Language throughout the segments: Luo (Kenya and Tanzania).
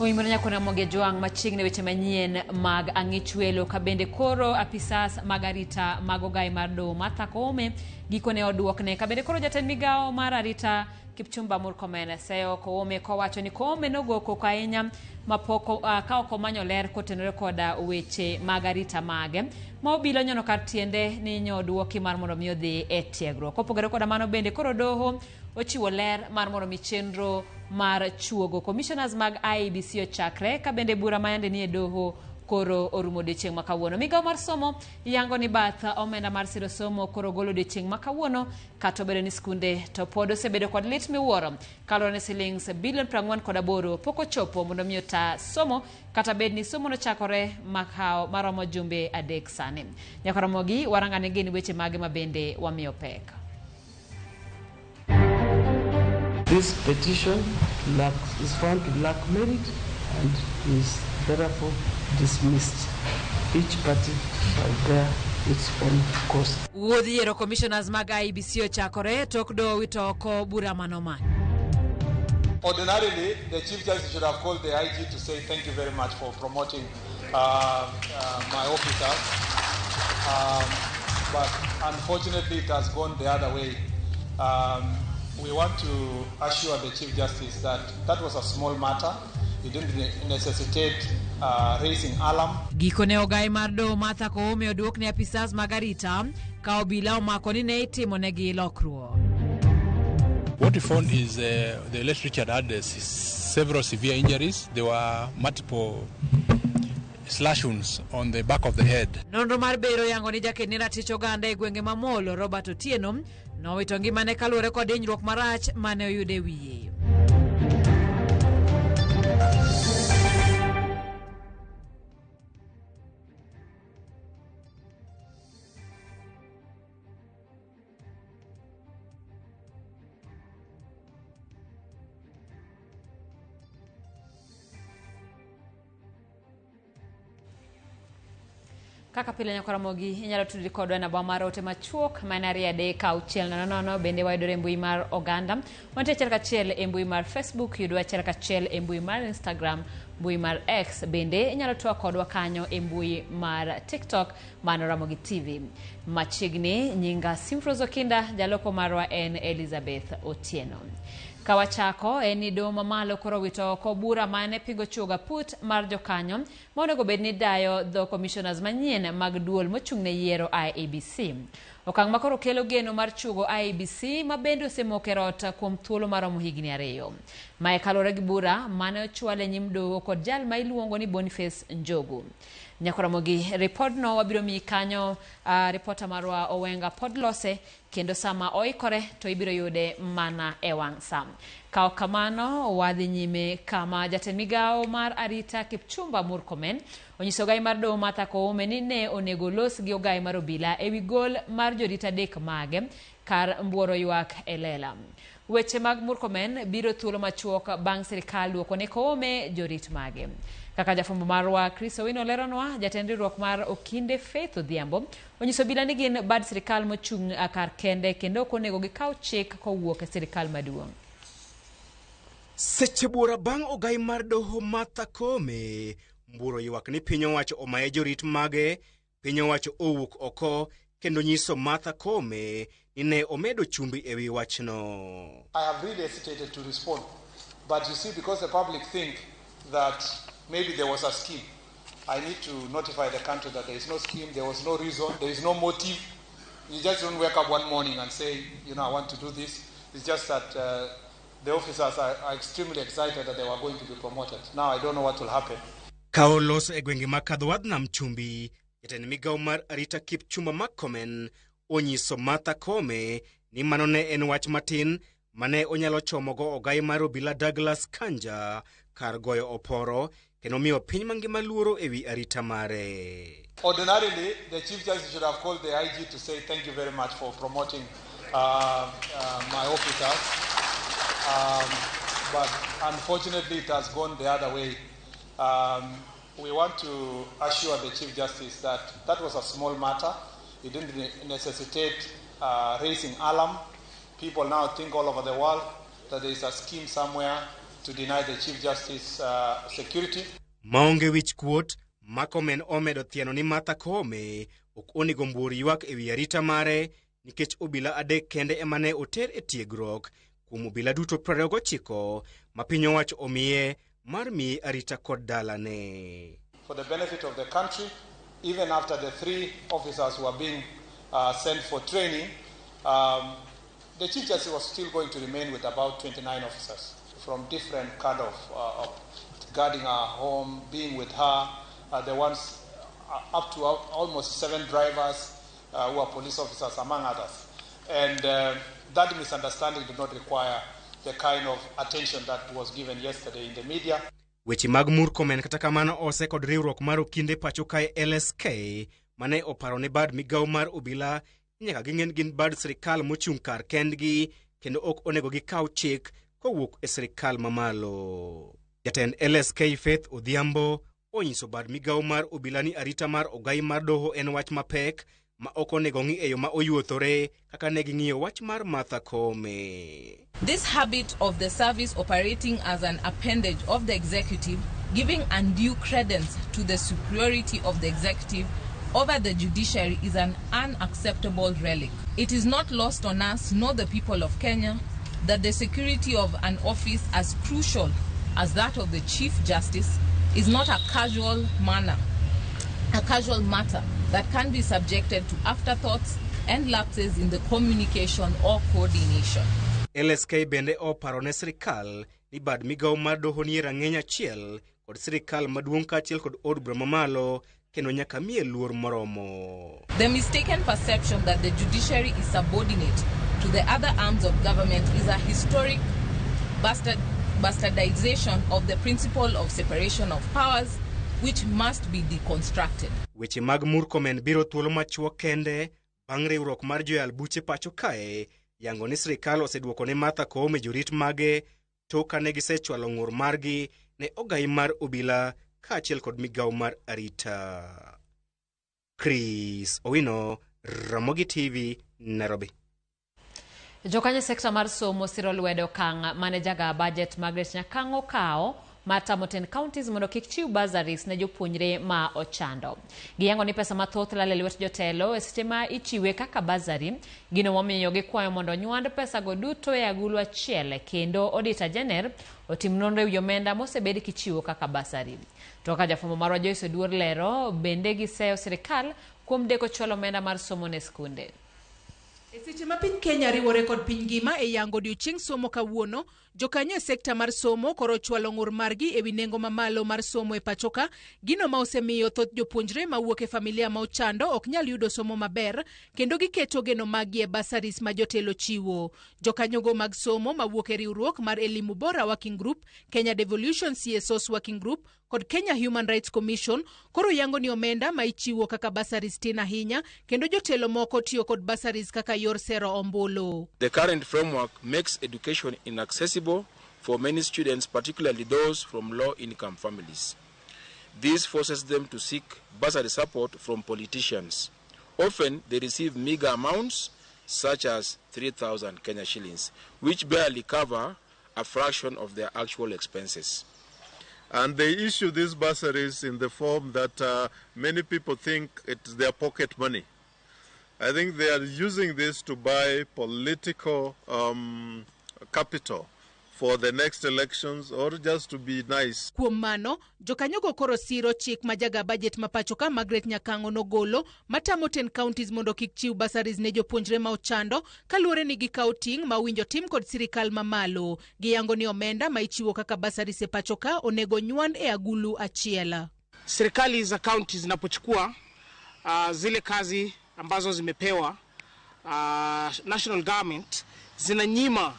Uimana nyakona moge joang machigne weche manyien mag ang'ichwelo kabende koro apisas magarita magogai mar do Martha Koome gikone oduokne kabende koro jatend migao mar arita Kipchumba Murkomen seyo Koome kowacho ni Koome nogoko kainya mapoko ka okomanyo ler kotenore koda weche magarita mage ma obilo nyono kar tiende ni nyoduoki mar mondo mi odhi e tiegruok. Kopogore koda mano bende koro doho ochiwo ler mar mondo mi chenro mar chuogo commissioners mag IEBC ochakre kabende bura mayande ni e doho koro orumo odiochieng' makawuono. Migao mar somo yango ni bath omenda mar siro somo koro golo odiochieng' makawuono kata obedo ni skunde to pod osebedo kod lit miwuoro kalore ni silings bilion 48 pok ochopo mondo mi ota somo kata bed ni somo nochakore maromo jumbe 3 sani. Nyakaramogi warangane gin weche mage mabende wamiyo pek. This petition is found to lack merit and is therefore dismissed. Each party shall bear its own cost. Wuodhiero commissioners mag IEBC ochakore tok do wito oko bura manoma. Ordinarily, the Chief Justice should have called the IG to say thank you very much for promoting my officers. But unfortunately, it has gone the other way. We want to assure the Chief Justice that that was a small matter. It didn't necessitate raising alarm. Gikone ogai mar do Martha Koome oduok ne apisas magarita ka obila omako ni ne itimo negi lokruok. What we found is the late Richard had several severe injuries. There were multiple slash wounds on the back of the head. Nonro mar bero yango ni jakeni ratich oganda e gwenge mamolo Robert Otieno nowito ngimane kalure kod hinyruok marach mane oyude wiye. Kaka pile Nyakaramogi inyalo tudri kodwa na bwa ote machuok manari adeka auchiel nono bende waidore mbui mar oganda wantie achiel kachiel e mbui mar Facebook yudwa achiel kachiel e mbui mar Instagram mbui mar X bende inyalo tuwa kodwa kanyo e mbui mar TikTok Ramogi TV. Machiegni nyinga Simfrozo Kinda jaloko marwa en Elizabeth Otieno. Kawachako eni do mamalo koro wito ko bura mane pingo chuoga put mar jokanyo monego bedni dayo the commissioners manyien mag duol mochungne yiero IEBC. Okang' makoro kelo geno mar chuogo IEBC mabende osemoke rota kuom thuolo maromo higni 2. Mae kalore gi bura mane ochwale nyim doho kod jal ma iluongo ni Boniface Njogu. Nyakaramogi report no wabiro mi kanyo reporter marwa Owenga podlose kendo sama oikore to ibiro yude mana e wang' sam. Kao kamano wadhi nyime kama jatend migao mar arita Kipchumba Murkomen onyiso ogai mar do Martha Koome ni ne onego los gi ogai mar obila ewi gol mar jorita dek mage kar mbuoro ywak e lela. Weche mag Murkomen biro thuolo machuok bang' sirikal duoko ne Koome jorit mage. Kaka jafumbo marwa Chris Owino leronwa jatend riwruok mar Okinde Faith Odhiambo onyiso obila ni gin bad sirikal mochung' kar kende kendo okonego gikaw chik kowuok e sirikal maduong'. Seche buora bang' ogai mar doho Martha Koome mbuoro ywak ni piny owacho omaye jorit mage, piny owacho owuok oko kendo nyiso Martha Koome ni ne omedo chumbi ewi wachno. I have really hesitated to respond, but you see, because the public think that maybe there was a scheme, I need to notify the country that there is no scheme, there was no reason, there is no motive. You just don't wake up one morning and say, you know, I want to do this. It's just that the officers are extremely excited that they were going to be promoted. Now I don't know what will happen. Kaolos e gwenge makadho wadh Chumbi, jatend migao mar arita Kipchumba Murkomen onyiso Martha Koome ni mano ne en wach matin mane onyalo chomogo ogai mar obila Douglas Kanja kar goyo oporo kendo miyo piny mangima luoro ewi arita mare. Ordinarily, the Chief Justice should have called the IG to say thank you very much for promoting my officers. But unfortunately, it has gone the other way. We want to assure the Chief Justice that that was a small matter. It didn't necessitate raising alarm. People now think all over the world that there is a scheme somewhere to deny the Chief Justice security. Maonge wich kuot, Murkomen omedo thiano ni Martha Koome ok onego mbur ywak ewi arita mare nikech obila adek kende emane oter e tiegruok kuom obila duto 29 ma piny owacho omiye mar miye arita kod dalane. For the benefit of the country, even after the 3 officers were being sent for training, the Chief Justice was still going to remain with about 29 officers from different kind of guarding her home, being with her. The ones up to almost 7 drivers who are police officers, among others. And that misunderstanding did not require the kind of attention that was given yesterday in the media. Weche mag Murkomen kata kamano ose kod riwruok mar okinde pacho kae LSK mane oparo ne bad migawo mar obila nyaka ging'en gin bad sirikal mochung' kar kendgi kendo ok onego gikaw chik kowuok e sirikal mamalo. Jatend LSK Faith Odhiambo onyiso bad migawo mar obila ni arita mar ogai mar doho en wach mapek ma ok onego ng'i e yo ma oyuothore kaka ne ging'iyo wach mar Martha Koome. This habit of the service operating as an appendage of the executive, giving undue credence to the superiority of the executive over the judiciary is an unacceptable relic. It is not lost on us nor the people of Kenya that the security of an office as crucial as that of the Chief Justice is not a casual matter that can be subjected to afterthoughts and lapses in the communication or coordination. LSK bende oparo ne sirikal ni bad migawo mar doho ni rang'eny achiel kod sirikal maduong' kaachiel kod od bura mamalo kendo nyaka miye luor moromo. The mistaken perception that the judiciary is subordinate to the other arms of government is a historic bastardization of the principle of separation of powers, which must be deconstructed. Weche mag Murkomen biro thuolo machuok kende bang' riwruok mar joyal buche pacho kae yango ni sirikal oseduoko ne Martha Koome jorit mage tok kane gisechwalo ng'ur margi ne ogai mar obila kaachiel kod migawo mar arita. Chris Owino, Ramogi TV, Nairobi. Jokanyo sekta mar somo siro lwedo okang' mane jaga budget Margaret Nyakango kao mar tamo 10 counties mondo kik chiw bursaries ne jopuonjre ma ochando. Giyango ni pesa mathoth lal e lwet jotelo e seche ma ichiwe kaka bursary, gino momiyo gikwayo mondo nywand pesa go duto e agulu achiel kendo Auditor General otim nonro ewi omenda mosebed kichiwo kaka bursary. To ka jafwambo marwa Joyce Oduor lero bende giseyo sirikal kuom deko chwalo omenda mar somo ne skunde. E seche ma piny Kenya riwore kod piny ngima e yango odiochieng' somo kawuono, jokanyo e sekta mar somo koro chwalo ng'ur margi ewi nengo mamalo mar somo e pachoka, gino ma osemiyo thoth jopuonjre mawuok e familia ma ochando ok nyal yudo somo maber kendo giketo geno magi e bursaries ma jotelo chiwo. Jokanyogo mag somo mawuok e riwruok mar Elimu Bora Working Group, Kenya Devolution CSOs Working Group kod Kenya Human Rights Commission koro yango ni omenda ma ichiwo kaka bursaries tin ahinya kendo jotelo moko tiyo kod bursaries kaka yor sero ombulu. The current framework makes education inaccessible for many students, particularly those from low-income families. This forces them to seek bursary support from politicians. Often, they receive meager amounts, such as 3,000 Kenya shillings, which barely cover a fraction of their actual expenses. And they issue these bursaries in the form that many people think it's their pocket money. I think they are using this to buy political capital for the next elections or just to be nice. Kuom mano, jokanyogo koro siro chik ma jaga budget ma pachoka Margaret Nyakango nogolo matamo 10 counties mondo kik chiw bursaries ne jopuonjre ma ochando kaluwore ni gikawo ting' ma winjo tim kod sirikal mamalo. Giyango ni omenda ma ichiwo kaka bursaries e pachoka onego nywand e agulu achiel. Serikali za counties zinapochukua zile kazi ambazo zimepewa national government zinanyima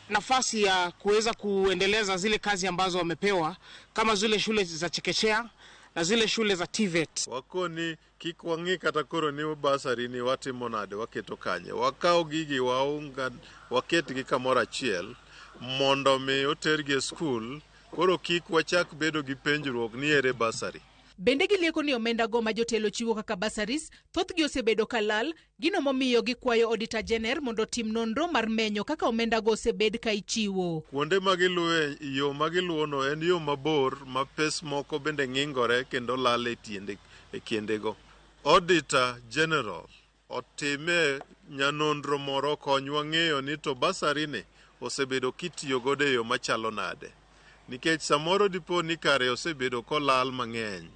nafasi ya kuweza kuendeleza zile kazi ambazo wamepewa kama zile shule za chekechea na zile shule za TVET. Wakoni kikwangi katakoro ni bursary ni watimo nade waketo kanye wakao gigi waunga waketgi kamoro achiel mondo mi otergi school koro kik wachak bedo gi penjruok ni ere bursary. Bende gilieko ni omenda go ma jotelo chiwo kaka basaris, thothgi osebedo kalal, gino momiyo gikwayo Auditor General mondo tim nonro mar menyo kaka omenda go osebed ka ichiwo. Kuonde magiluwe, yo magiluwono en yo mabor ma pes moko bende ng'ingore kendo lal e kindego. Auditor General otime nyanonro moro konywa ng'eyo ni to basari ni osebedo kitiyo godo e yo machalo nade. Nikech samoro dipo ni kare osebedo kolal mang'eny.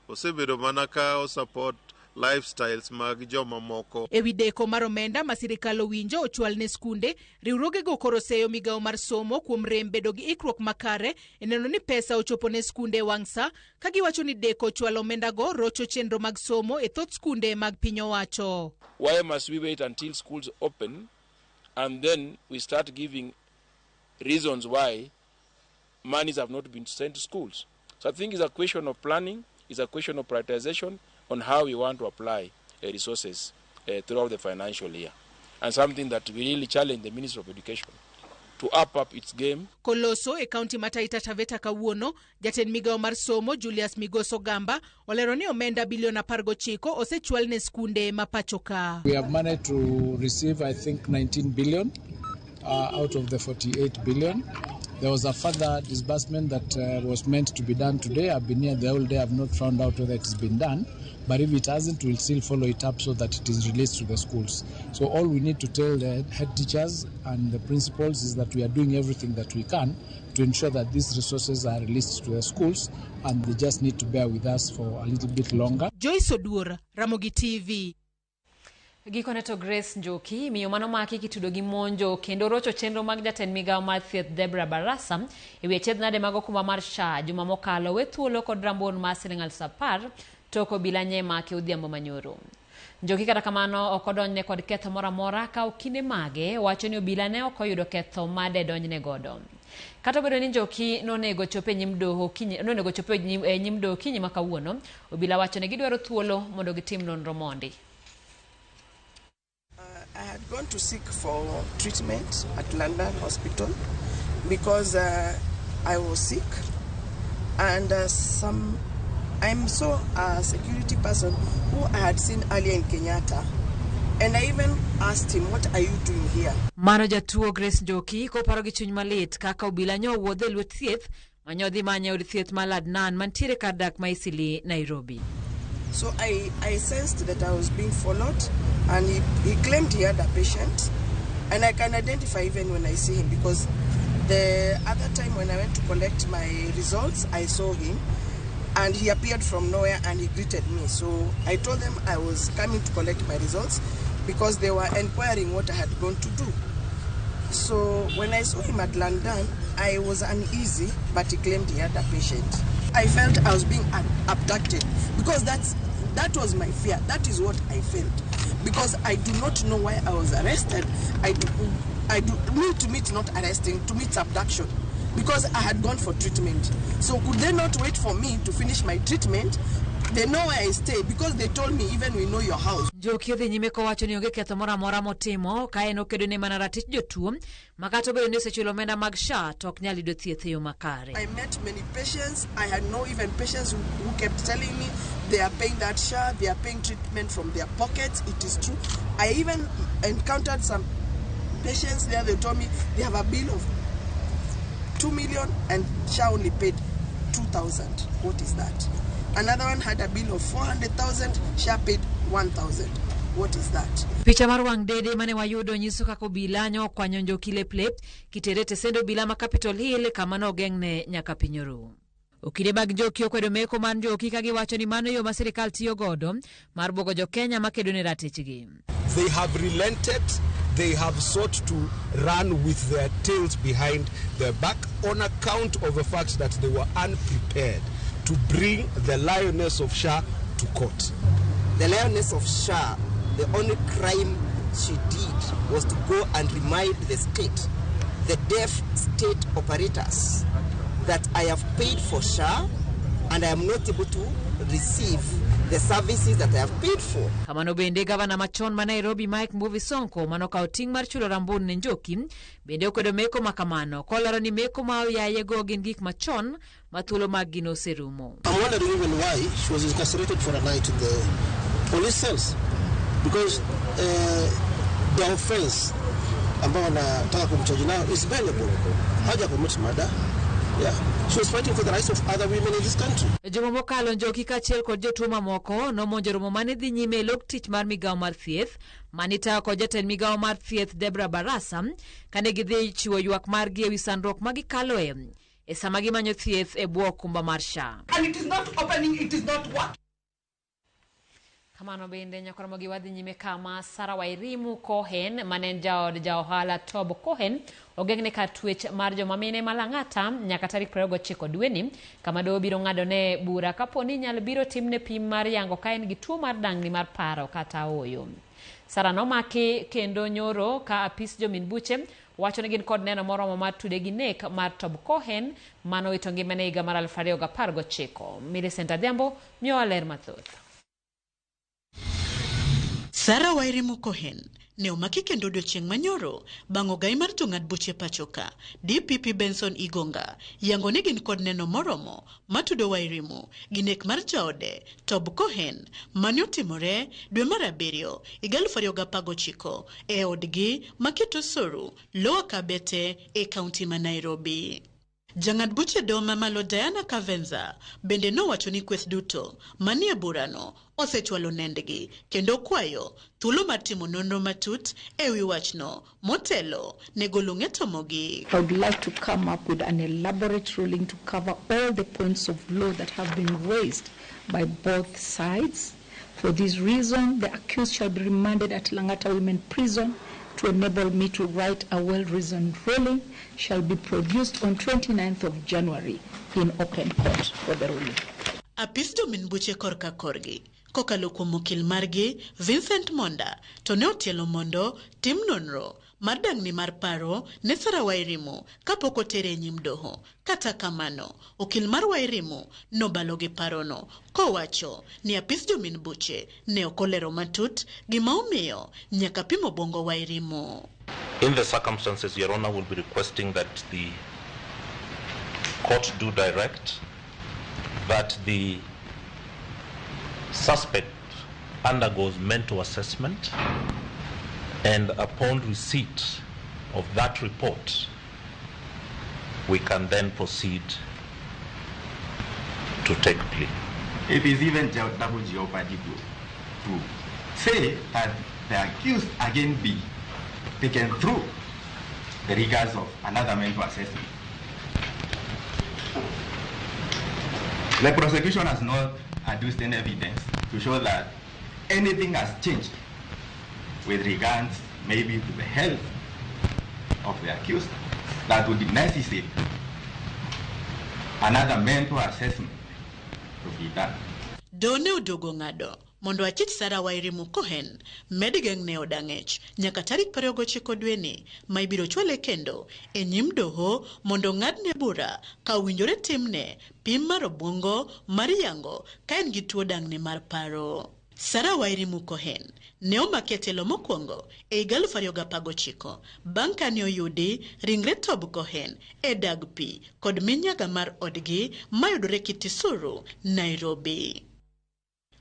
Osebedo mana ka o support lifestyles mag joma moko. Ewi deko mar omenda ma sirikal owinjo ochwal ne skunde, riwruoge go koro seyo migawo mar somo kuom rem bedo gi ikruok makare e neno ni pesa ochopo ne skunde wang' sa, ka giwacho ni deko chwalo omenda go rocho chenro mag somo e thoth skunde mag piny owacho. Why must we wait until schools open and then we start giving reasons why monies have not been sent to schools? So I think it's a question of planning, it's a question of prioritization on how we want to apply resources throughout the financial year. And something that we really challenge the Ministry of Education to up its game. Koloso e kaunti ma Taita Taveta kawuono, jatend migawo mar somo Julius Migoso Gamba olero ni omenda bilion 19 osechwal ne skunde ma pachoka. We have managed to receive, I think, 19 billion out of the 48 billion. There was a further disbursement that was meant to be done today. I've been here the whole day. I've not found out whether it's been done. But if it hasn't, we'll still follow it up so that it is released to the schools. So all we need to tell the head teachers and the principals is that we are doing everything that we can to ensure that these resources are released to the schools, and they just need to bear with us for a little bit longer. Joyce Oduor, Ramogi TV. Gikone to Grace Njoki, miyo mano maki kitudo gi monjo kendo rocho chenro mag jatend migawo mar thieth Deborah Barasa e wi chenro mag okumba mar SHA juma mokalo we thuolo kod rambon mar siling 10,000 toko bila nyema ke odhiambo manyoro. Njoki kata kamano ok odonjne kod ketho moro amora ka okinde mage wacho ni obila ne ok oyudo ketho made donjne godo. Kata obedo ni Njoki nonego chope nyim doho kinyi ma kawuono, obila wacho ni gidwaro thuolo mondo gitim nonro mondi. I had gone to seek for treatment at London Hospital because I was sick, and I'm a security person who I had seen earlier in Kenyatta, and I even asked him, what are you doing here? Mano jatuo Grace Njoki ko paro gi chuny malit kaka obila nyo wuodhe lwet thieth manyodhi manye od thieth ma Ladnan mantiere kar dak ma Isili, Nairobi. So I sensed that I was being followed, and he claimed he had a patient, and I can identify even when I see him, because the other time when I went to collect my results, I saw him and he appeared from nowhere and he greeted me. So I told them I was coming to collect my results because they were inquiring what I had gone to do. So when I saw him at London, I was uneasy, but he claimed he had a patient. I felt I was being abducted because that was my fear. That is what I felt, because I do not know why I was arrested. To me it's not arresting, to me it's abduction, because I had gone for treatment. So could they not wait for me to finish my treatment? They know where I stay because they told me even we know your house. Njoki odhi nyime kowacho ni onge ketho moro amora motimo ka en okedo ne mana ratich jotuo makato bedo ni osechulo omenda mag SHA to ok nyal yudo thieth e yo makare. I met many patients. I had no even patients who kept telling me they are paying that SHA, they are paying treatment from their pockets. It is true. I even encountered some patients there. They told me they have a bill of 2 million and SHA only paid 2,000. What is that? Another one had a bill of 400,000, SHA paid 1,000. What is that? Picha mar wang dede mane wayudo nyiso kako obila nyo kwanyo Njoki leplep kiterete sendo obila ma Capitol Hill kama no gengne nyaka pinyoru. Okide mag Njoki okwedo meko mar Njoki ka giwacho ni mano yo ma sirikal tiyo godo mar bogo jo Kenya makedo ne ratichgi. They have relented. They have sought to run with their tails behind their back on account of the fact that they were unprepared to bring the lioness of SHA to court. The lioness of SHA, the only crime she did was to go and remind the state, the deaf state operators, that I have paid for SHA and I am not able to receive the services that I have paid for. Kamano bende gavana machon ma Nairobi Mike Mbuvi Sonko manokawo ting' mar chulo rambun ne Njoki bende okwedo meko makamano kolaro ni meko ma oyayego gin gik machon ma thuolo mag gino oserumo. I'm wondering even why she was incarcerated for a night in the police cells, because the offense ambao wanataka kumchaji nayo is bailable. Haja commit murder. Yeah, she was fighting for the rights of other women in this country. Joma mokalo Njoki kachiel kod jotuo mamoko nomonjo romo mane dhi nyime lok tich mar migawo mar thieth manita kod jatend migawo mar thieth Debra Barasa kane gidhi chiwo ywak margi ewi sandruok ma gikaloe e sama gimanyo thieth e bwo okumba mar SHA. And it is not opening, it is not working. Kamano bende nyakoro gi wadhi nyime kama Sarah Wairimu Cohen manen jaod jaohala Tob Cohen ogengne ka twech mar joma mine malang'ata nyaka tarik 29 dweni kama doho biro ng'adone bura kaponi nyal biro timne pim mar yango ka en gi tuo mar dang'ni mar paro kata oyo. Sarah nomaki kendo nyoro ka apis jomin buche wacho ni gin kod neno moromo mar tude gi nek mar Tob Cohen mano ito ngimane higa mar 2019. Millicent Adhiambo miyowa ler mathoth. Sarah Wairimu Cohen ne omaki kendo odiochieng' manyoro bang' ogai mar jong'ad buche pachoka DPP Benson Igonga yango ni gin kod neno moromo matudo Wairimu gi nek mar jaode Tob Cohen mane otimore dwe mar 7 2019 e odgi maketo Soru Lower Kabete e kaunti ma Nairobi. Jang'ad buche doho mamalo Diana Kavenza bende nowacho ni kweth duto manie burano osechwalo nendgi kendo kwayo thuolo mar timo nonro matut ewi wachno motelo ne golo ng'eto mogi. I would like to come up with an elaborate ruling to cover all the points of law that have been raised by both sides. For this reason, the accused shall be remanded at Lang'ata Women Prison to enable me to write a well-reasoned ruling shall be produced on 29th of January in open court for the ruling. Apis jomin buche korka korgi kokalo kuom okil margi Vincent Monda to ne otielo mondo tim nonro mar dang'ni mar paro ne Sarah Wairimu kapok otere nyim doho. Kata kamano, okil mar Wairimu nobalo gi parono kowacho ni apis jomin buche ne okolero matut gima omiyo nyaka pimo bongo Wairimu. In the circumstances, Your Honor will be requesting that the court do direct that the suspect undergoes mental assessment, and upon receipt of that report, we can then proceed to take plea. It is even double jeopardy to say that the accused again be taken through the rigors of another mental assessment. The prosecution has not adduced any evidence to show that anything has changed with regards maybe to the health of the accused that would necessitate another mental assessment to be done. Done udogo ng'ado mondo achich Sarah Wairimu Cohen medigeng ne odang'ech nyaka tarik 29 dweni ma ibiro chwale kendo e nyim doho mondo ng'adne bura ka winjore timne pim mar obwongo mar yango ka en gi tuo dang'ni mar paro. Sarah Wairimu Cohen ne omaki e telo mokwongo e 2019 bang' kane oyudi ringre Tob Cohen e dag pi kod minyaga mar odgi mayudore Kitisuru, Nairobi.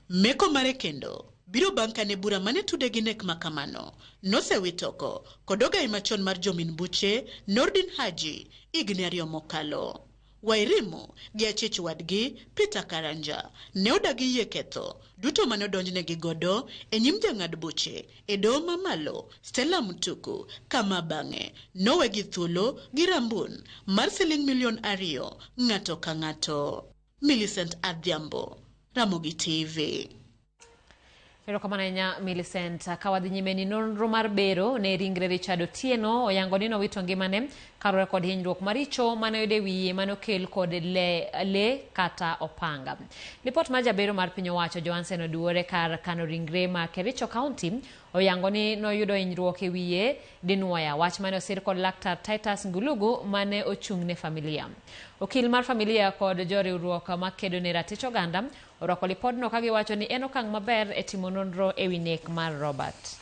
Meko mare kendo biro bang' kane bura mane tude gi nek makamano nosewitoko kod ogai machon mar jomin buche Nordin Haji higni 2 mokalo. Wairimu gi achich wadgi Peter Karanja ne odagi yie ketho duto mane odonjnegi godo e nyim jang'ad buche e doho mamalo Stella Mutuku kama bang'e nowegi thuolo gi rambun mar siling milion 2 ng'ato ka ng'ato. Millicent Adhiambo, Ramogi TV. Erokamano ahinya Millicent. Kawadhi nyime ni nonro mar bero ne ringre Richard Otieno oyango ni nowito ngimane kaluwore kod hinyruok maricho mane oyudo e wiye mane okel kod le kata opanga. Lipot mar jabero mar piny owacho Johansen Oduore kar kano ringre ma Kericho County oyango ni noyudo hinyruok e wiye dinuoya, wach mane osir kod Laktar Titus Ngulugu mane ochung' ne familia. Okil mar familia kod joriwruok makedo ne ratich oganda orwako lipodno ka giwacho ni en okang' maber e timo nonro e wi nek mar Robert.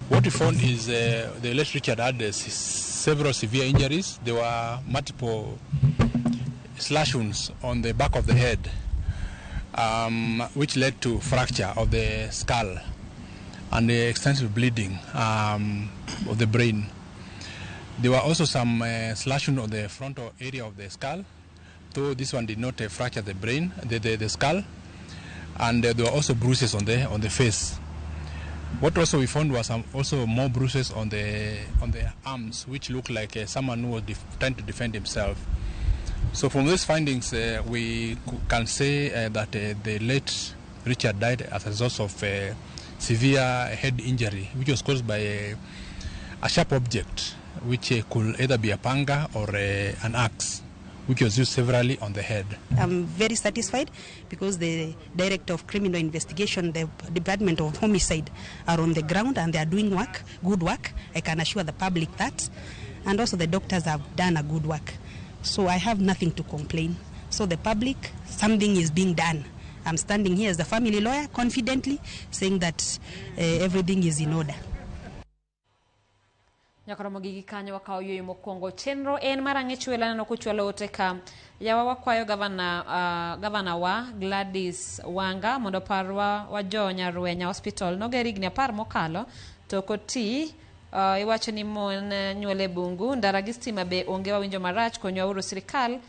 What we found is the late Richard had several severe injuries. There were multiple slash wounds on the back of the head, which led to fracture of the skull and the extensive bleeding of the brain. There were also some slash wounds on the frontal area of the skull, though this one did not fracture the brain, the skull, and there were also bruises on the face. What also we found was also more bruises on the arms, which looked like someone who was trying to defend himself. So from these findings, we can say that the late Richard died as a result of severe head injury, which was caused by a sharp object, which could either be a panga or an axe, which was used severally on the head. I'm very satisfied because the Director of Criminal Investigation, the Department of Homicide are on the ground and they are doing work, good work. I can assure the public that. And also the doctors have done a good work. So I have nothing to complain. So the public, something is being done. I'm standing here as the family lawyer confidently saying that everything is in order. Nyakoromo gigi kanyo wakao yoyo mokwongo chenro en marange chwela no kuchwela oteka yawa wakwayo gavana wa Gladys Wanga mondo parwa wa Jonya Rwenya Hospital no gerigni 10 mokalo to koti iwacho ni mon nyuole bungu ndaragi stima be onge wawinjo marach konyo uru sirikal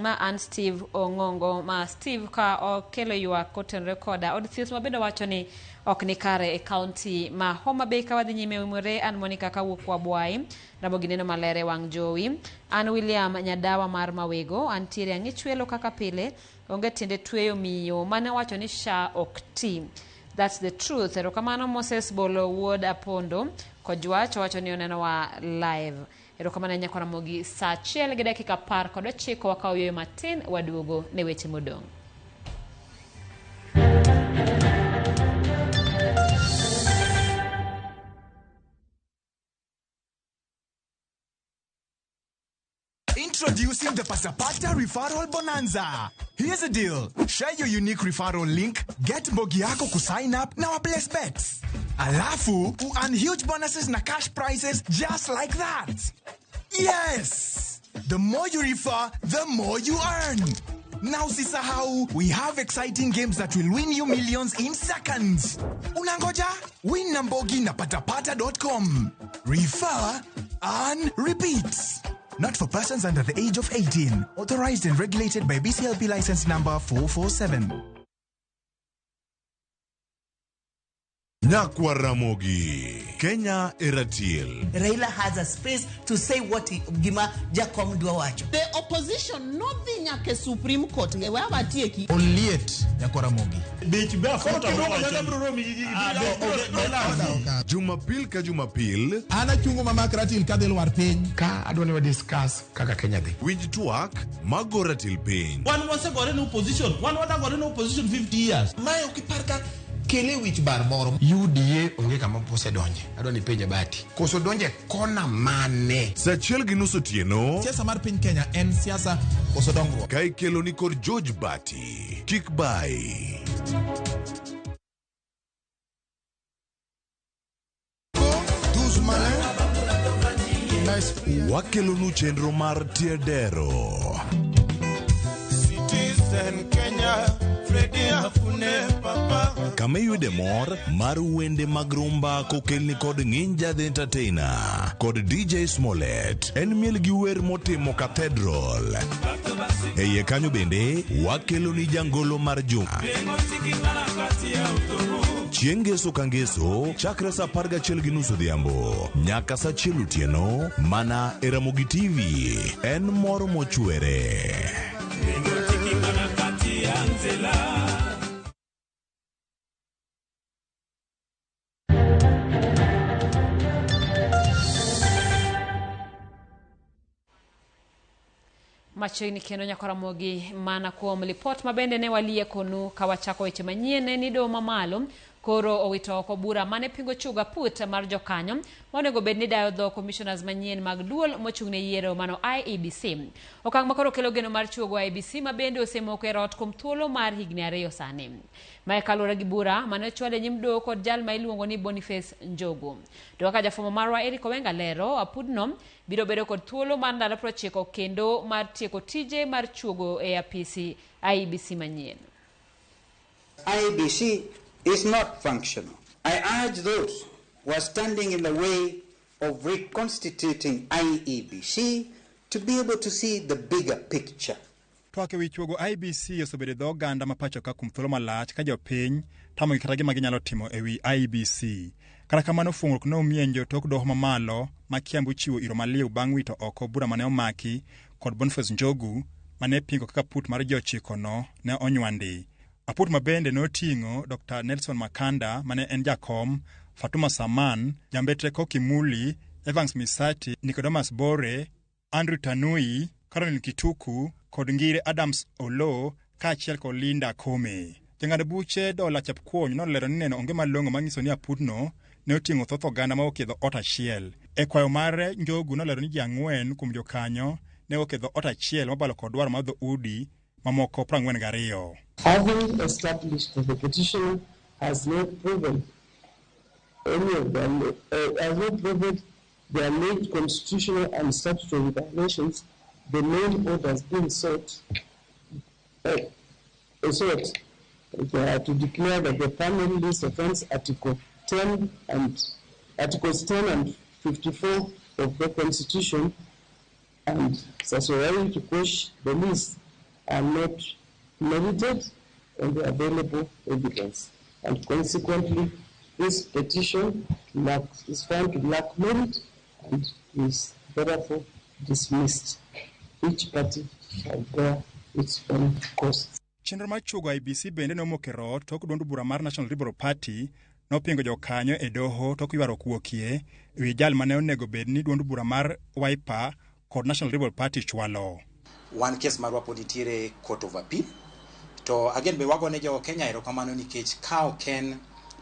ma an Steve Ongongo ma Steve ka okelo ywa koten rekoda od thieth mabedo wacho ni ok ni kare e county ma Homa Bay ka wadhi nyime umore an Monica kawuok kwa Bwai ramo gineno malere wang jowi an William Nyadawa mar Mawego antiere ang'ichwelo kaka pile onge tiende tweyo miyo mane wacho ni sha okti. That's the truth. Erokamano Moses Bolo Ward Apondo kojwacho wacho ni oneno wa live. Erokamano nyakora mogi saa 1 gi dakika 19 wakao yoyo matin waduogo ne weche modong'. Introducing the Pasapata Referral Bonanza. Here's the deal. Share your unique referral link, get Mbogi yako ku sign up na place bets. Alafu, earn huge bonuses na cash prizes just like that. Yes! The more you refer, the more you earn. Now sisahau, we have exciting games that will win you millions in seconds. Unangoja? Win na Mbogi na patapata.com. Refer, earn, repeat. Not for persons under the age of 18. Authorized and regulated by BCLP license number 447. Nakwaramogi, Kenya Eratiel. Raila has a space to say what Gima Jacom Duawacho. The opposition, nothing like a Supreme Court. Oliet Nakwaramogi. Jumapil ka Jumapil. Ana chungo mama Kratil kadel war piny. Ka adwani wa discuss kaka Kenya de. Winj tuak magoratil piny. One was got in opposition. One was got in opposition 50 years. Mayo kiparka kele wich bar moro UDA onge kama pose donje adwani penje bati koso donje kona mane Sachiel gi nusu tieno siasa mar piny Kenya en siasa koso dongruok kai kelo ni kod George Bati kik bai wakelo nu chenro mar tiedero Citizen Kenya kama yude mor mar wende mag rumba kokelni kod ng'iny jadhi entertainer kod DJ Smollett en miel gi wer motimo Cathedral eye kanyo bende wakelo ni jangolo mar juma chieng' ngeso ka ngeso chakre saa 11:30 odhiambo nyaka saa 1 otieno mana e Ramogi TV en mor mochwere. machiegni kendo nyakaramogi mana kuom lipot mabende ne walie konu kawachako weche manyien ni doho mamalo koro owito oko bura mane pingo chuga put mar jokanyo monego bed ni dayo dho commissioners manyien mag duol mochung'ne yiero mano IEBC. Okang' makoro kelo geno mar chuogo IEBC mabende osemoko e rot kuom thuolo mar higni 2 sani. Mae kalure gi bura mane ochwade nyim doho kod jal ma iluongo ni Boniface Njogu. To kaka jafumo marwa Eric Owenga lero, apudno biro bedo kod thuolo mar ndalo 90 kendo mar tieko tije mar chuogo e apisi IEBC manyien. IEBC is not functional. I urge those who are standing in the way of reconstituting IEBC to be able to see the bigger picture. Twak ewi chuogo IEBC osebedo dho oganda mapacho ka kuom thuolo malach ka jopiny tamogi kata gima ginyalo timo ewi IEBC. Kata kamano fungruok ne omienjo tok doho mamalo ma Kiambu chiwo iro maliw bang' wito oko bura mane omaki kod Boniface Njogu mane pingo kaka put mar jochikono ne onywandi. Aput mabende noting'o Dr. Nelson Makanda mane en jakom, Fatuma Saman, Jambetre Koki Muli, Evans Misati, Nicodemus Bore, Andrew Tanui, Caroline Kituku, kod ngire Adams Olo, kaachiel kod Linda Kome. Jang'ad buche Dola Chepkwony nolero ni neno onge malong'o manyiso ni aputno ne oting'o thoth oganda ma okedho ot achiel. E kwayo mare, Njogu nolero ni ji 4 kuom jokanyo ne okedho ot achiel mabalo kod dwaro mar dho udi mamoko 42. Having established that the petitioner has not proven any of them, has not proven the alleged constitutional and statutory violations, the main orders being sought to declare that the family list offense Articles 10 and 54 of the Constitution and certiorari to quash the list are not merited on the available evidence, and consequently this petition is found to lack merit and is therefore dismissed. Each party shall bear its own costs. Chenro mar chuogo IEBC bende nomoke rot tok duond bura mar National Liberal Party nopingo jokanyo e doho tok ywaruok wuokie ewi jal mane onego bed ni duond bura mar Wiper kod National Liberal Party chwalo. One case marwa pod nitiere Court of Appeal. To again be wago ne jo Kenya erokamano nikech ka oken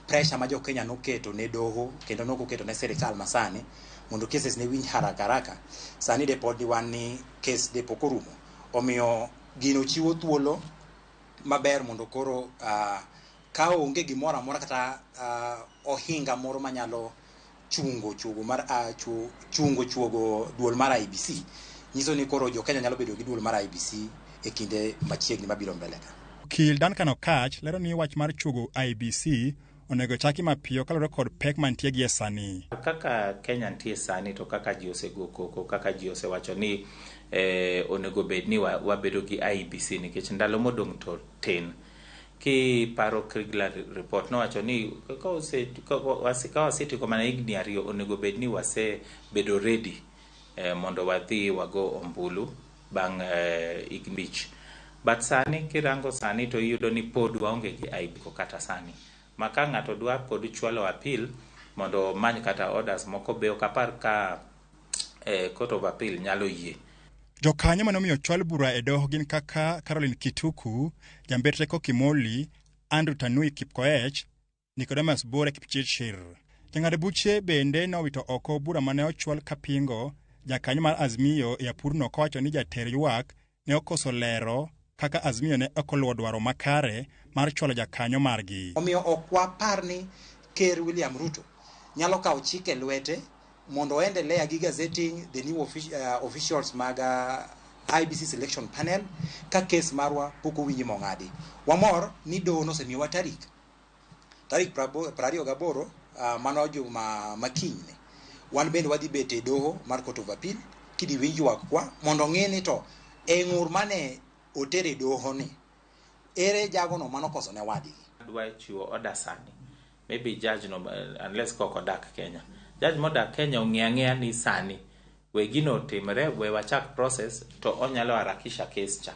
pressure ma jo Kenya noketo ne doho kendo noketo ne serikal masani mondo cases ne winj haraka sani de pod wan ni case de pokorumo. Omiyo gino chiwo thuolo maber mondo koro ka onge gimoro amora kata ohinga moro manyalo chungo chuogo duol mar IEBC. Nyiso ni koro jo Kenya nyalo bedo gi duol mar IEBC e kinde machiegni mabiro mbele ka. Okil Duncan Okach lero ni wach mar chuogo IEBC onego chaki mapiyo kalore kod pek mantie gi sani. Kaka Kenya nitie sani to kaka ji osego koko, kaka ji osewacho ni onego bed ni wabedo gi IEBC nikech ndalo modong' to tin. Ki paro Kriegler report nowacho ni ka wasetieko mana higni 2 onego bed ni wasebedo ready mondo wadhi wago ombulu bang' Igbich. But sani kirango sani to iyudo ni pod waonge gi IEBC kata sani. Maka ng'ato dwa pod chwalo appeal mondo many kata orders moko be okapar ka Court of Appeal nyalo yie. Jokanyo manomiyo chwal bura e doho gin kaka Caroline Kituku, Jambetre Koki Muli, Andrew Tanui Kipkoech, Nicodemus Bore Kipchirchir. Jang'ad buche bende nowito oko bura mane ochwal kapingo jakanyo mar Azimio e apurno kowacho ni jater ywak ne okoso lero kaka Azimio ne okoluwo dwaro makare mar chwalo jakanyo margi. Omiyo ok wapar ni Ker William Ruto nyalo kawo chike lwete mondo endelea gi gazetting the new officials mag IEBC selection panel ka case marwa pok owinji mong'adi. Wamor ni doho nosemiyowa tarik 28 mano juma makinyne. Wan bende wadhi bet e doho mar Court of Appeal kidi winj ywak kwa mondo ng'e ni to e ng'ur mane otere doho ni ere jago no mano koso ne wadgi. Dwa chiwo order sani. Maybe judge no unless koko dak Kenya. Judge modak Kenya ong'eya ni sani we gino timre we wachak process to onyalo harakisha case cha.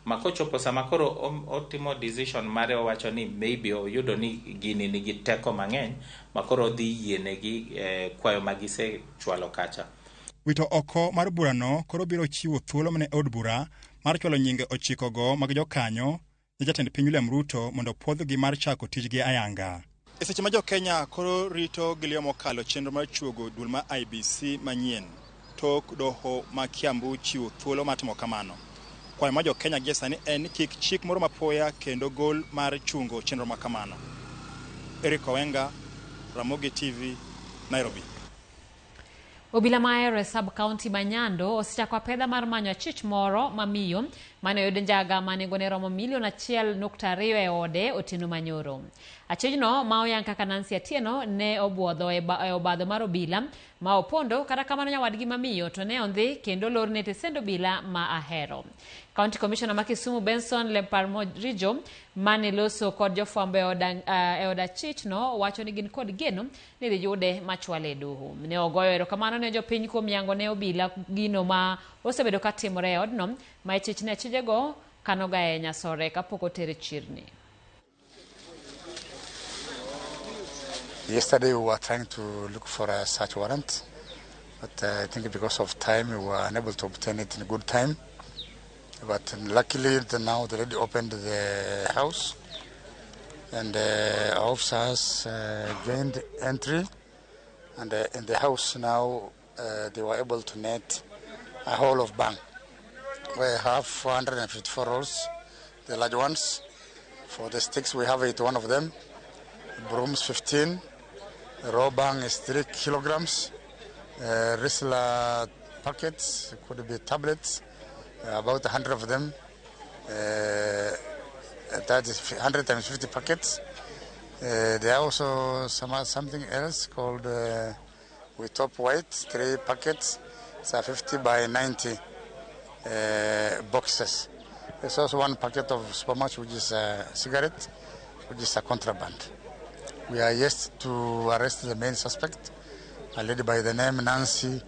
Makochopo sama koro otimo decision mare owacho ni maybe oyudo ni gini nigi teko mang'eny makoro dhi yienegi kwayo magise chwalo kacha. Wito oko mar burano koro biro chiwo thuolo mane od bura mar chwalo nyinge 9 go mag jokanyo ne jatend piny William Ruto mondo puodhgi mar chako tijgi ayanga. E seche ma Jo-Kenya koro rito gilio mokalo chenro mar chuogo duol ma IEBC manyien, tok doho ma Kiambu chiwo thuolo matimo kamano. Kwayo ma Jo-Kenya gie sani en kik chik moro mapoya kendo gol mar chungo chenro ma kamano. Eric Owenga, Ramogi TV, Nairobi. Obila maero e sub-county Manyando osechako apedha mar manyo achich moro mamiyo mane oyud njaga manengone romo $1.2 million e ode Otieno Manyoro. Achijno ma oyang kaka Nancy Atieno ne obuodho e obadho mar obila ma opondo kata kamano nyawadgi mamiyo to ne ondhi kendo lorne tesend obila ma Ahero. County Commissioner ma Kisumu Benson Lemparmorijo mane loso kod jofwambo e od achichno wacho ni gin kod geno ni dhi yude machwale doho. Ne ogoyo erokamano ne jopiny kuom yango ne obila gino ma osebedo katimore e odno ma achichne achijego kanoga e nyasore kapok otere chirni. Yesterday we were trying to look for a search warrant, but I think because of time we were unable to obtain it in good time. But luckily now they already opened the house and our officers gained entry, and in the house now they were able to net a whole of bang. We have 454 rolls, the large ones. For the sticks we have 81 of them, brooms 15, raw bang is 3 kilograms, Risla packets, could be tablets, about 100 of them, that is 100 times 50 packets. There are also something else called with top white, 3 packets, so 50 by 90 boxes. There's also 1 packet of Supermatch, which is a cigarette, which is a contraband. We are yet to arrest the main suspect, a lady by the name Nancy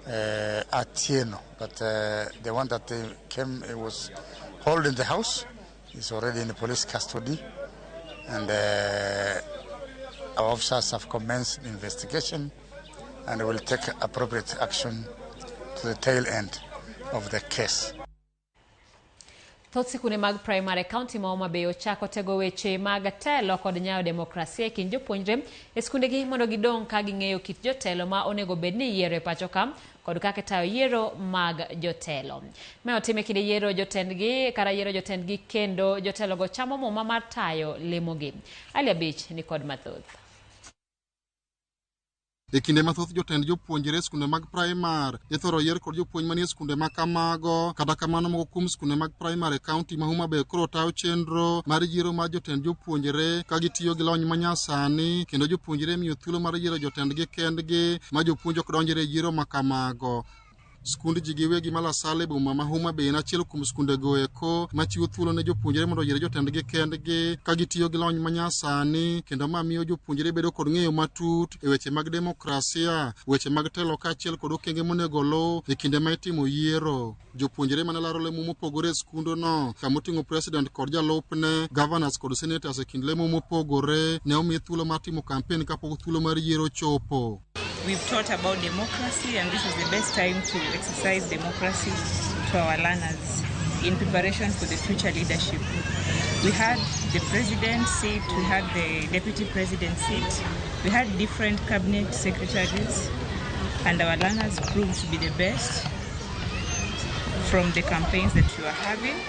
Atieno, but the one that came was held in the house is already in the police custody, and our officers have commenced the investigation and will take appropriate action to the tail end of the case. Thoth sikune mag primary county ma Homa Bay ochako tego weche mag telo kod nyayo demokrasia kind jopuonjre e skundegi mondo gidong ka ging'eyo kit jotelo ma onego bed ni yiero e pacho ka kod kaka tayo yiero mag jotelo. Me otime kinde yiero jotendgi kendo jotelo go chamo muma mar tayo lemogi. Alia Beach ni kod mathoth. E kinde mathoth jotend jopuonjre skunde mag primary ithoro yier kod jopuonj manie skunde ma kamago, kata kamano moko kuom skunde mag primary county ma Homa Bay koro tayo chenro mar yiero mar jotend jopuonjre ka gitiyo gi lony manyasani, kendo jopuonjre miyo thuolo mar yiero jotendgi kendgi ma jopuonj ok donjre e yiero ma kamago. Skund ji giwegi Malasale boma ma Homa Bay en achiel kuom skunde go eko machiwo thuolo ne jopuonjre mondo yier jotendgi kendgi ka gitiyo gi lony manyasani, kendo ma miyo jopuonjre bedo kod ng'eyo matut e weche mag demokrasia, weche mag telo kaachiel kod okenge monego luw e kinde ma itimo yiero. Jopuonjre mane laro lemo mopogore e skundono kama oting'o president kod jalupne, governors kod senators e kind lemo mopogore ne omi thuolo mar timo kampen kapok thuolo mar yiero chopo. We've taught about democracy, and this is the best time to exercise democracy to our learners in preparation for the future leadership. We had the president seat, we had the deputy president seat, we had different cabinet secretaries, and our learners proved to be the best from the campaigns that we were having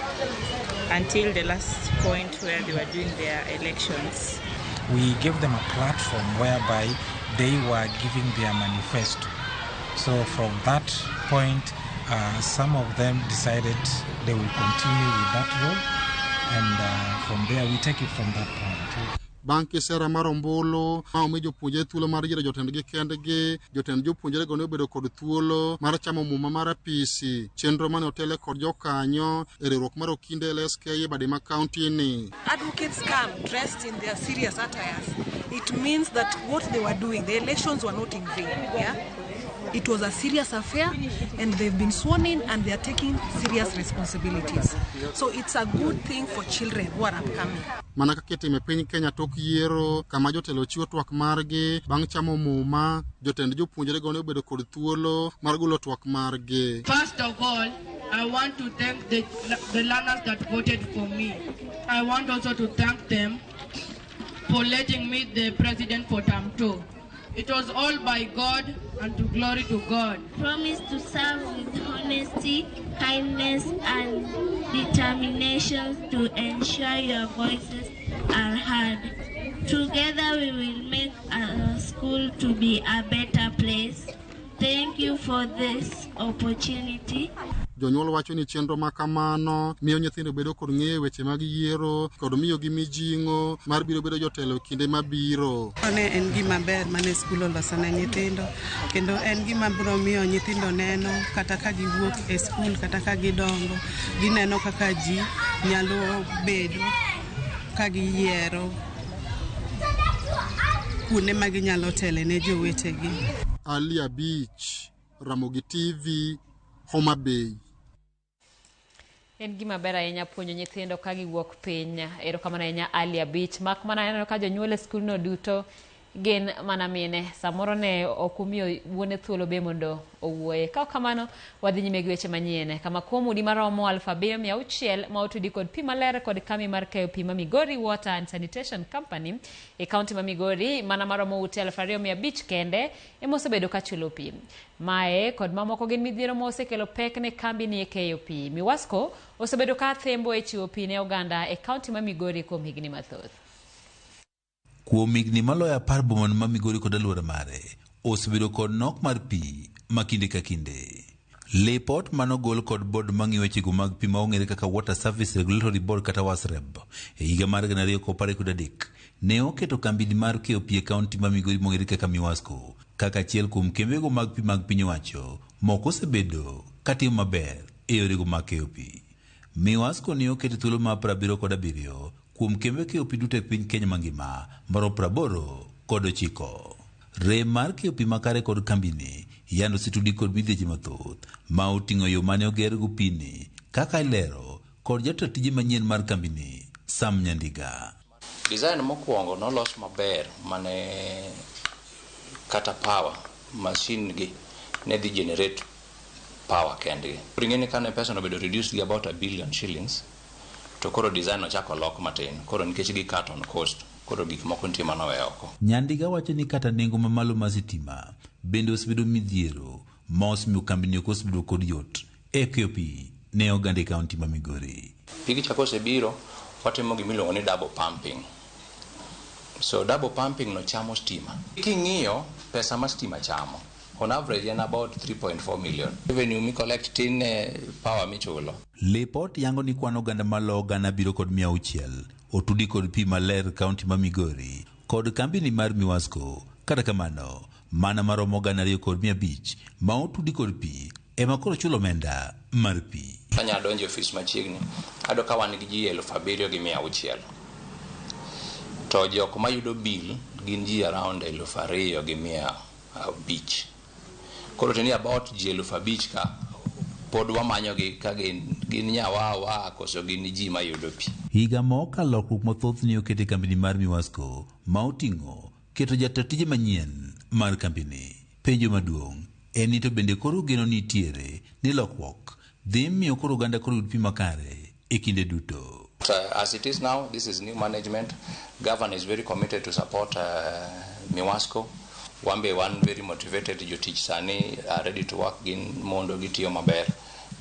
until the last point where they were doing their elections. We gave them a platform whereby they were giving their manifesto. So from that point, some of them decided they will continue with that role, and from there we take it from that point. Banki sera mar ombulu ma omi jopuonjre thuolo mar yiero jotendgi kendgi, jotend jopuonjre go ne obedo kod thuolo mar chamo muma mar apisi, chenro mane otele kod jokanyo e riwruok mar Okinde LSK Badima County ni. Advocates come dressed in their serious attires. It means that what they were doing, the elections were not in vain. Yeah? It was a serious affair, and they've been sworn in, and they are taking serious responsibilities. So it's a good thing for children who are upcoming. Mana kaka itimo e piny Kenya tok yiero kama jotelo chiwo twak margi bang' chamo muma, jotend jopuonjre go ne obedo kod thuolo mar golo twak margi. First of all, I want to thank the learners that voted for me. I want also to thank them for letting me the president for term 2. It was all by God and to glory to God. Promise to serve with honesty, kindness, and determination to ensure your voices are heard. Together we will make our school to be a better place. Thank you for this opportunity. Jonyuol wacho ni chenro ma kamano miyo nyithindo bedo kod ng'eyo weche mag yiero kod miyo gi mijing'o mar biro bedo jotelo kinde mabiro. Ne en gima ber mane skul oloso ne nyithindo, kendo en gima biro miyo nyithindo neno kata ka giwuok e skul kata ka gidongo, gineno kaka ji nyalo bedo ka giyiero kuonde ma ginyalo tele ne jowetegi. Alia Beach, Ramogi TV, Homa Bay. En gima ber ahinya puonjo nyithindo ka giwuok piny. Erokamano ahinya Alia Beach. Mak mana aneno ka jonyuol e skul no duto gin mana mine. Samoro ne okumiyo wuone thuolo be mondo owuoye. Ka kamano wadhi nyime gi weche manyien. Kama kuom udi maromo 760 ma otudi kod pi maler kod kambi mar keyo pi ma Migori Water and Sanitation Company e kaunti ma Migori mana maromo ute 2,500 kende emosebedo ka chulo pi. Mae kod mamoko gin midhiero mosekelo pek ne kambi ni e keyo pi. Miwasko osebedo ka thembo e chiwo pi ne oganda e kaunti ma Migori kuom higni mathoth. Kuom higni maloyo 10 bomon ma Migori kod aluora mare osebedo kod nok mar pi ma kinde ka kinde. Lipot manogol kod bod mang'iyo wechego mag pi ma ong'ere kaka Water Service Regulatory Board kata WASREB e higa mar 2013 ne oketo kambi mar keyo pi e kaunti ma Migori mong'ere kaka Miwasko kaka achiel kuom kembego mag pi mag piny owacho moko osebedo katimo maber e yorego mag keyo pi. Miwasko ne oketo thuolo mar 77 kuom kembe keyo pi duto e piny Kenya mangima maro 89. Rem mar keyo pi makare kod kambini yando situdi kod midhieche mathoth ma oting'o yo mane ogergo pini kaka ilero kod jatend tije manyien mar kambini Sam Nyandiga. Design mokwongo nolos maber mane kata power machine gi ne dhi generate power kendgi. Ringeni kane pesa no bedo reduced gi about 1 billion shillings to koro design no chako lok matin. Koro nikech gi cut on cost koro gik moko nitie manowe oko. Nyandiga wacho ni kata nengo mamalo mar sitima bende osebedo midhiero ma osemiyo kambini ok osebedo kod yot e keyo pi ne oganda e kaunti ma Migori. Pigi chako osebiro watimo gimiluongo ni double pumping. So double pumping no chamo stima. King'iyo pesa ma stima chamo on average en about 3.4 million. Revenue mi collect tin power michulo. Lipot yango ni kwan oganda malo gana biro kod 600 otudi kod pi maler kaunti ma Migori kod kambini mar Miwasko. Kata kamano mana maromo gana 2 kod 500 ma otudi kod pi ema koro chulo omenda mar pi. Kanya donjo office machiegni ado ka wan gi ji 7,600 to jok ma yudo bill gin ji around 2,500. Koro teni about ji 5,000 ka pod wamanyo gi ka gin nyawawa koso gin ji ma yudo pi. Higa moka lokruok mathoth ni okete kambini mar Miwasko ma oting'o keto jatend tije manyien mar kambini. Penjo maduong' en ni to bende koro geno nitiere ni lokruok dhi miyo koro oganda koro yud pi makare e kinde duto. As it is now, this is new management. Governor is very committed to support Miwasko. One very motivated jotich sani are ready to work in mondo gitiyo maber.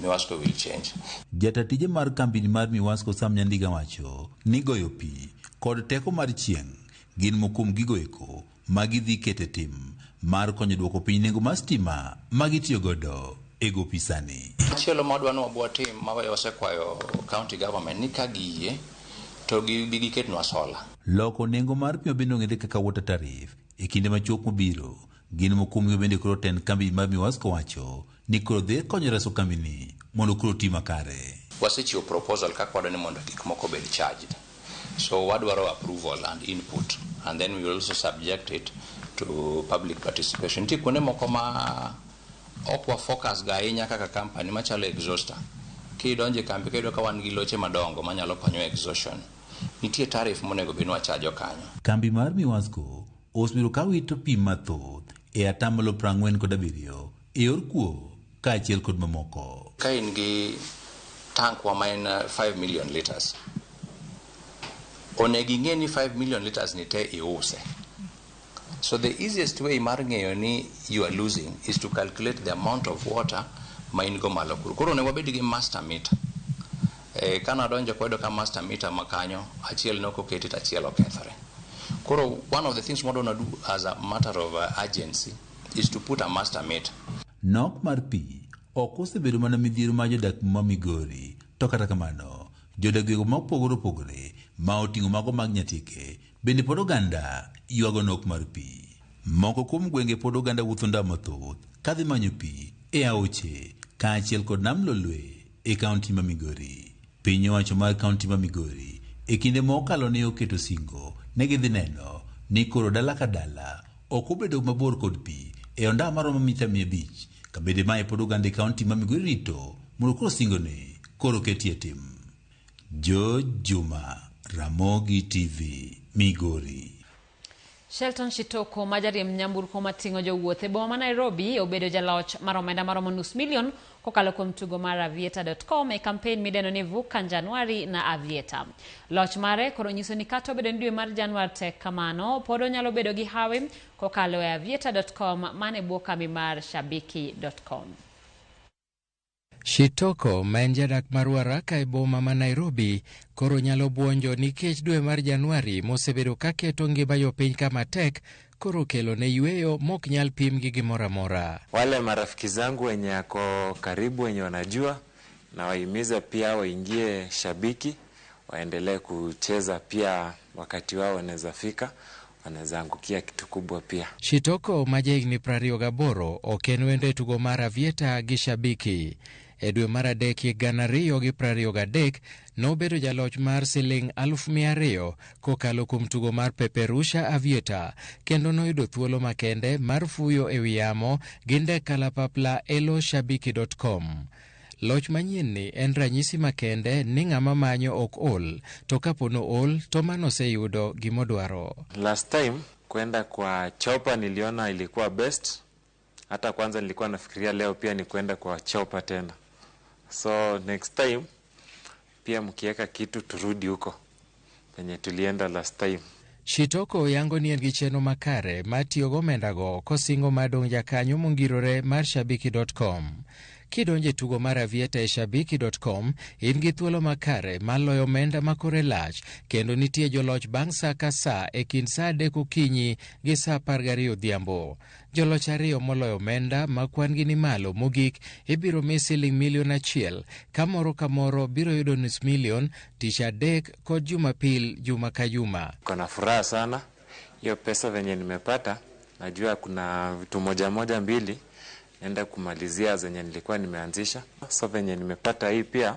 Miwasko will change. Jatend tije mar kambini mar Miwasko Sam Nyandiga wacho ni goyo pi kod teko mar chieng' gin mokum gigo eko magidhi kete tim mar konyo duoko piny nengo mar stima magitiyo godo e go pisani. Chielo modwano wabwa tim mawe osekwayo county government ni ka giye to giketnwa sola. Loko nengo mar pi bende ong'ere kaka water tariff e kinde machuok mobiro gin mokum bende koro ten kambi mar Miwasko wacho ni koro dhi konyo reso kambini mondo koro ti makare. Wasechiwo proposal kaka wadwani mondo gik moko bed charged. So wadwaro approval and input and then we will also subject it to public participation. Ti kuonde moko ma okwa focus ga ahinya kaka company machalo exhauster. Kidonje kambi kayudo ka wan gi loche madongo manyalo konyo exhaustion. Nitie tarif monego binwa chajo kanyo. Kambi mar Miwasco osebiro ka wito pi mathoth e atamalo 47 e yor kuo kaachiel kod mamoko. Ka in gi tank wa main 5 million liters. Onegi ng'e ni 5 million liters ni te iuse. So the easiest way mar ng'eyo ni you are losing is to calculate the amount of water ma in go malo kuro. Koro ne wabedi gi master meter. Kana donjo kwedo ka master meter makanyo, achiel noko keti achiel okethore. Koro one of the things we want to do as a matter of urgency is to put a master meter. Nok mar pi ok osebedo mana midhiero ma jodak ma Migori, to kata kamano jodak go mopogore opogore ma oting'o mago mag Nyatike bende pod oganda ywago nok mar pi. Moko kuom gwenge pod oganda wuotho ndalo mathoth kadhi manyo pi e aoche kaachiel kod nam Lolwe e kaunti ma Migori. Piny owacho mar kaunti ma Migori e kinde mokalo ne oketo singo ne gidhi neno ni koro dala ka dala ok obedo mabor kod pi e onda maromo mita 500 ka bende mae pod oganda e kaunti ma Migori rito mondo koro singo ne koro ketie tim. Juma, Ramogi TV, Migori. Shelton Shitoko majariemb nyamburko mating'o jowuoth e boma ma Nairobi obedo jaloch mar omenda maromo nus milion kokalo kuom tugo mar aviator.com e kampen mideno ni Vuka Januari na Aviator. Loch mare koro nyiso ni kata obedo ni dwe mar Januar tek kamano, pod onyalo bedo gi hawi kokalo e aviator.com mane bwo kambi mar shabiki.com. Shitoko, ma en jadak mar Waraka e boma ma Nairobi, koro nyalo buonjo nikech dwe mar Januari mosebedo ka keto ngima jopiny kama tek, koro kelo ne yweyo mok nyal pim gi gimoro amora. Wale marafiki zangu wenye ako karibu wenye wanajua na wahimiza pia waingie Shabiki, waendelee kucheza pia wakati wao wanaweza fika, wanaweza angukia kitu kubwa pia. Shitoko ma jahigni 28 ok en wendo e tugo mar Aviator gi Shabiki. E dwe mar adek 2023 nobedo jaloch mar siling 200,000 kokalo kuom tugo mar Peperusha Aviator, kendo noyudo thuolo makende mar fuyo e wi yamo gi ndek kalapapla eloshabiki.com. Loch manyien ni en ranyisi makende ni ng'ama manyo ok ol, to kapono ol to mano seyudo gimodwaro. Last time kwenda kwa Chopa niliona ilikuwa best. Hata kwanza nilikuwa nafikiria leo pia ni kwenda kwa Chopa tena. So next time pia mkieka kitu turudi huko penye tulienda last time. Shitoko yango ni en gi cheno makare matiyogo omendago kosingo madong jakanyo mongirore mar shabiki.com. Kidonje tugo mar Aviator e shabiki.com, in gi thuolo makare maloyo omenda makore lach, kendo nitie joloch bang' sa ka sa e kind sa 3 okinyi gi sa 12 odhiambo. Joloch ariyo moloyo omenda ma kwan gi ni malo mogik ibiro mi siling milion 1, kamoro kamoro biro yudo nus milion tich adek kod Jumapil juma ka juma. Kuna furaha sana hiyo pesa venye nimepata, najua kuna vitu moja mbili naenda kumalizia zenye nilikuwa nimeanzisha. So venye nimepata hii pia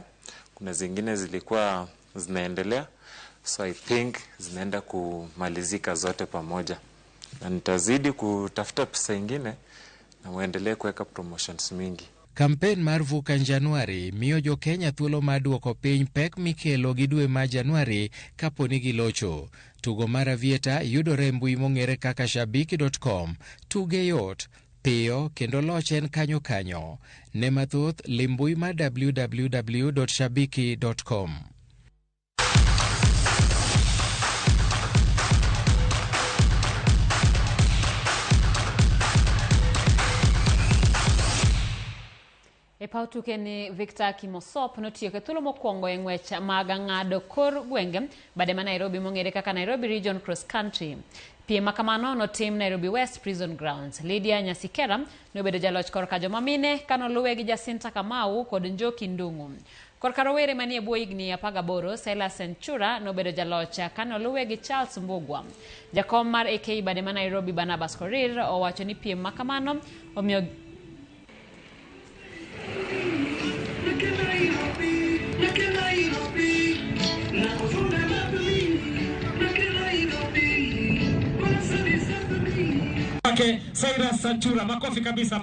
kuna zingine zilikuwa zinaendelea, so I think zinaenda kumalizika zote pamoja, na nitazidi kutafuta pesa ingine na muendelee kuweka promotions mingi. Kampen mar Vuka Januari miyo jo Kenya thuolo mar duoko piny pek mikelo gi dwe mar Januari kaponi gilocho. Tugo mar Aviator yudore mbui mong'ere kaka shabiki.com. Tuge yot, piyo kendo loch en kanyo. Ne mathoth limbui mar www.shabiki.com. E paw tuke ni Victor Kimosop notiyo ke thuolo mokwongo e ng'wech mag ng'ado kor gwenge bade ma Nairobi mong'ere kaka Nairobi Region Cross Country. Piem makamano notim Nairobi West Prison Grounds. Lydia Nyasikera nobedo jaloch korka joma mine kanoluwe gi Jacinta Kamau kod Njoki Ndung'u. Korka rowere manie bwo higni 18, Silas Senchura nobedo jaloch kanoluwe gi Charles Mbugwa. Jakom mar AK bade ma Nairobi Barnabas Korir owacho ni piem makamano omiyo kwake Cyrus Sanchura. Makofi kabisa,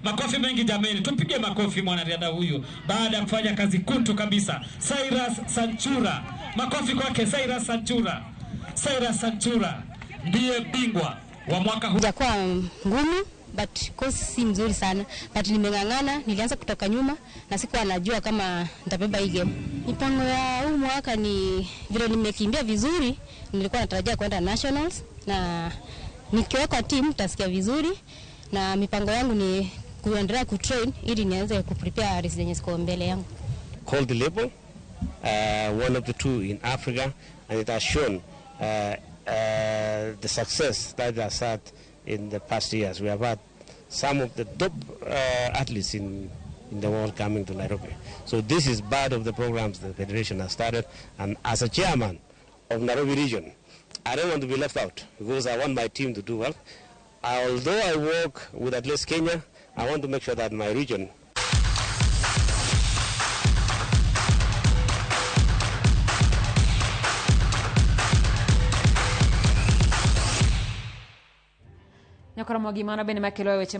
makofi mengi jameni. Tupige makofi mwanariadha huyu baada ya kufanya kazi kuntu kabisa. Cyrus Sanchura. Makofi kwake Cyrus Sanchura. Cyrus Sanchura ndiye bingwa wa mwaka huu. Hajakuwa ngumu but course si mzuri sana, but nimengangana, nilianza kutoka nyuma na sikuwa najua kama nitabeba hii game. Mipango ya huu mwaka ni vile nimekimbia vizuri, nilikuwa natarajia kwenda nationals na nikiweka team tutasikia vizuri, na mipango yangu ni kuendelea kutrain ili nianze kuprepare race zenye ziko mbele yangu. Called the label, one of the two in Africa, and it has shown the success that it has had in the past years. We have had some of the top athletes in the world coming to Nairobi. So this is part of the programs the Federation has started, and as a chairman of Nairobi region, I don't want to be left out because I want my team to do well. Although I work with Athletics Kenya, I want to make sure that my region Nyakora mogi mana bene makelo weche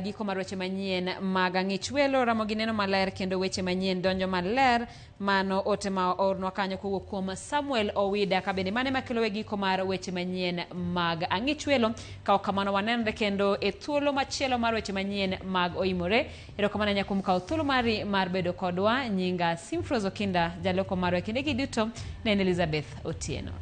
giko mar weche manyien mag ang'ichwelo Ramogi neno maler kendo weche manyien donjo maler mano ote ma orno kanyo kowuok kuom Samuel Owida ka bende mane makelo giko mar weche manyien mag ang'ichwelo ka kamano wanenre kendo e thuolo machielo mar weche manyien mag oimore erokamano nyakum ka thuolo mari mar bedo kodwa nyinga Simfrozo Kinda jaloko mar kinde gi duto ne Elizabeth Otieno.